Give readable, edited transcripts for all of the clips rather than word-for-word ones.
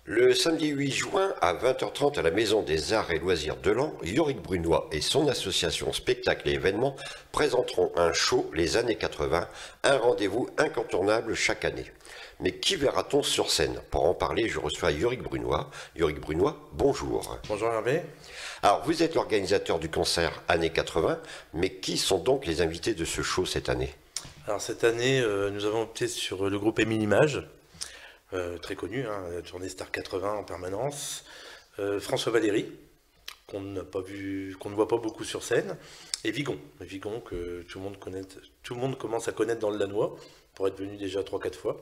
Le samedi 8 juin à 20h30 à la Maison des Arts et Loisirs de Laon, Yorick Brunois et son association Spectacles et Événements présenteront un show Les années 80, un rendez-vous incontournable chaque année. Mais qui verra-t-on sur scène? Pour en parler, je reçois Yorick Brunois. Yorick Brunois, bonjour. Bonjour Hervé. Alors, vous êtes l'organisateur du concert Années 80, mais qui sont donc les invités de ce show cette année? Alors cette année, nous avons opté sur le groupe Émile Images, très connu, hein, la tournée Star 80 en permanence. François Valéry, qu'on n'a pas vu, qu'on ne voit pas beaucoup sur scène, et Vigon. Vigon que tout le monde commence à connaître dans le Danois, pour être venu déjà 3-4 fois.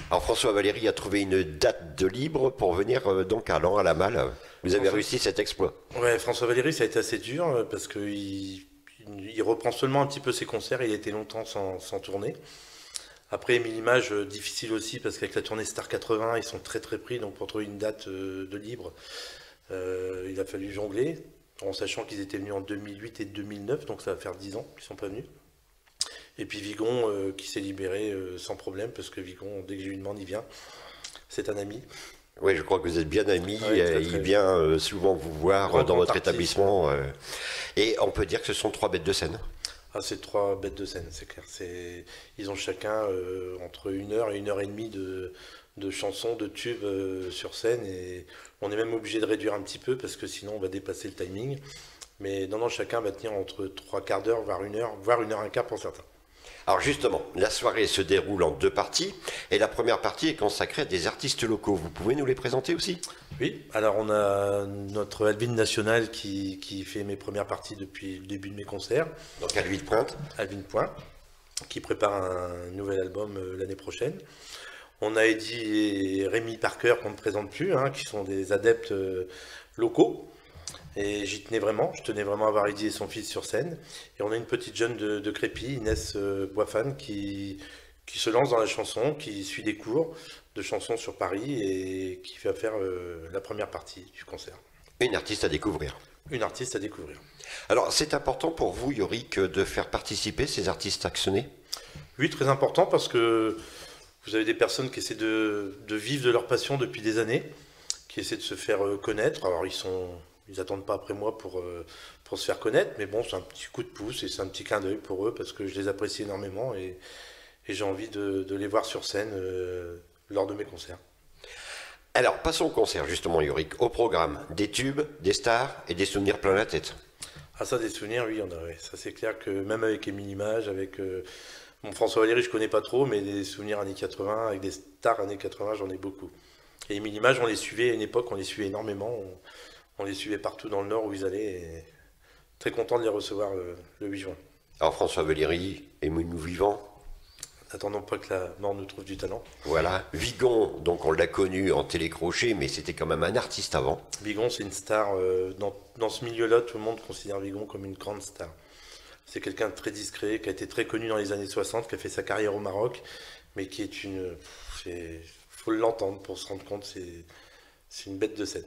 Alors, François Valéry a trouvé une date de libre pour venir donc à Laon à la Malle. Vous avez réussi cet exploit. Ouais, François Valéry, ça a été assez dur parce qu'il il reprend seulement un petit peu ses concerts. Il a été longtemps sans tourner. Après, Émile Images, difficile aussi parce qu'avec la tournée Star 80, ils sont très très pris. Donc pour trouver une date de libre, il a fallu jongler, en sachant qu'ils étaient venus en 2008 et 2009, donc ça va faire 10 ans qu'ils sont pas venus. Et puis Vigon qui s'est libéré sans problème parce que Vigon, dès que je lui demande, il vient. C'est un ami. Oui, je crois que vous êtes bien amis. Oui, très, Il très vient souvent vous voir dans votre artiste. établissement. Et on peut dire que ce sont trois bêtes de scène. Ah, c'est trois bêtes de scène, c'est clair. Ils ont chacun entre 1 heure et 1 heure et demie de chansons, de tubes sur scène. Et on est même obligé de réduire un petit peu parce que sinon on va dépasser le timing. Mais non, chacun va tenir entre 3/4 d'heure, voire 1 heure, voire 1 heure et quart pour certains. Alors justement, la soirée se déroule en deux parties. Et la première partie est consacrée à des artistes locaux. Vous pouvez nous les présenter aussi? Oui, alors on a notre Alvin National qui fait mes premières parties depuis le début de mes concerts. Donc à l'huile de pointe. Alvin Point, qui prépare un nouvel album l'année prochaine. On a Eddie et Rémi Parker qu'on ne présente plus, hein, qui sont des adeptes locaux. Et j'y tenais vraiment, je tenais vraiment à avoir Eddie et son fils sur scène. Et on a une petite jeune de Crépy, Inès Boifan, qui se lance dans la chanson, qui suit des cours de chansons sur Paris et qui va faire la première partie du concert. Une artiste à découvrir. Une artiste à découvrir. Alors c'est important pour vous, Yorick, de faire participer ces artistes axonais? Oui, très important parce que vous avez des personnes qui essaient de vivre de leur passion depuis des années, qui essaient de se faire connaître. Alors ils attendent pas après moi pour se faire connaître, mais bon, c'est un petit coup de pouce et c'est un petit clin d'œil pour eux parce que je les apprécie énormément et j'ai envie de les voir sur scène lors de mes concerts. Alors passons au concert justement, Yorick. Au programme, des tubes, des stars et des souvenirs plein la tête. Ah ça, des souvenirs, oui, ouais. Ça c'est clair que même avec Émile Images, avec mon François Valéry, je connais pas trop, mais des souvenirs années 80, avec des stars années 80, j'en ai beaucoup. Et Émile Images, on les suivait à une époque, on les suivait énormément. On les suivait partout dans le Nord où ils allaient. Et très content de les recevoir le 8 juin. Alors François Valéry, aimons-nous vivants. N'attendons pas que la mort nous trouve du talent. Voilà. Vigon, donc on l'a connu en télécrochet, mais c'était quand même un artiste avant. Vigon, c'est une star. Dans ce milieu-là, tout le monde considère Vigon comme une grande star. C'est quelqu'un de très discret, qui a été très connu dans les années 60, qui a fait sa carrière au Maroc, mais qui est une... Il faut l'entendre pour se rendre compte, c'est une bête de scène.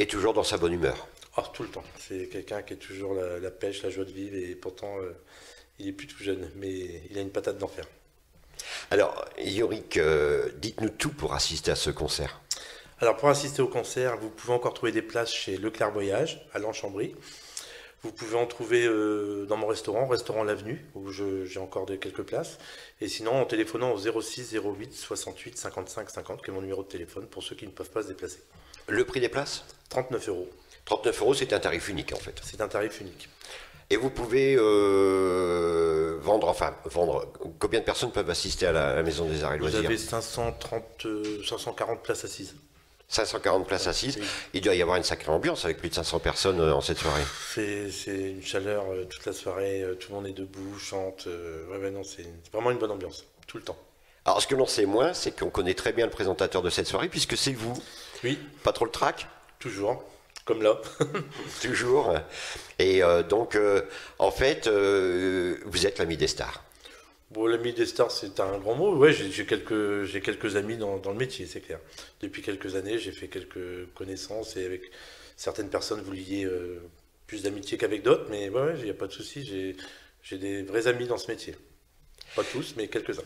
Et toujours dans sa bonne humeur. Oh, tout le temps. C'est quelqu'un qui est toujours la pêche, la joie de vivre, et pourtant, il est plus tout jeune, mais il a une patate d'enfer. Alors, Yorick, dites-nous tout pour assister à ce concert. Alors, pour assister au concert, vous pouvez encore trouver des places chez Leclerc Voyage, à Lens-Chambry. Vous pouvez en trouver dans mon restaurant L'Avenue, où j'ai encore quelques places. Et sinon, en téléphonant au 06 08 68 55 50, qui est mon numéro de téléphone, pour ceux qui ne peuvent pas se déplacer. Le prix des places? 39 euros. 39 euros, c'est un tarif unique en fait. C'est un tarif unique. Et vous pouvez vendre, combien de personnes peuvent assister à la Maison des Arts et Vous Loisirs? avez 540 places assises. 540 places assises. Oui. Il doit y avoir une sacrée ambiance avec plus de 500 personnes en cette soirée. C'est une chaleur toute la soirée, tout le monde est debout, chante. Ouais, non, c'est vraiment une bonne ambiance, tout le temps. Alors, ce que l'on sait moins, c'est qu'on connaît très bien le présentateur de cette soirée, puisque c'est vous. Oui, Pas trop le trac? toujours, comme là. Toujours. Et donc, en fait, vous êtes l'ami des stars. Bon, l'ami des stars, c'est un grand mot. Ouais, j'ai quelques amis dans le métier, c'est clair. Depuis quelques années, j'ai fait quelques connaissances et avec certaines personnes, vous liez plus d'amitié qu'avec d'autres, mais ouais, il n'y a pas de souci. J'ai des vrais amis dans ce métier. Pas tous, mais quelques-uns.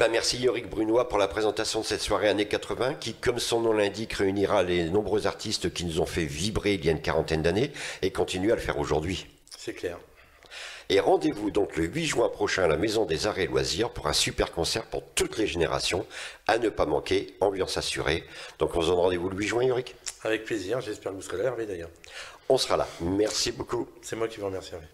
Merci Yorick Brunois pour la présentation de cette soirée années 80 qui, comme son nom l'indique, réunira les nombreux artistes qui nous ont fait vibrer il y a une quarantaine d'années et continuent à le faire aujourd'hui. C'est clair. Et rendez-vous donc le 8 juin prochain à la Maison des Arts et Loisirs pour un super concert pour toutes les générations. À ne pas manquer, ambiance assurée. Donc on se donne rendez-vous le 8 juin, Yorick. Avec plaisir, j'espère que vous serez là, Hervé, d'ailleurs. On sera là. Merci beaucoup. C'est moi qui vous remercie, Hervé.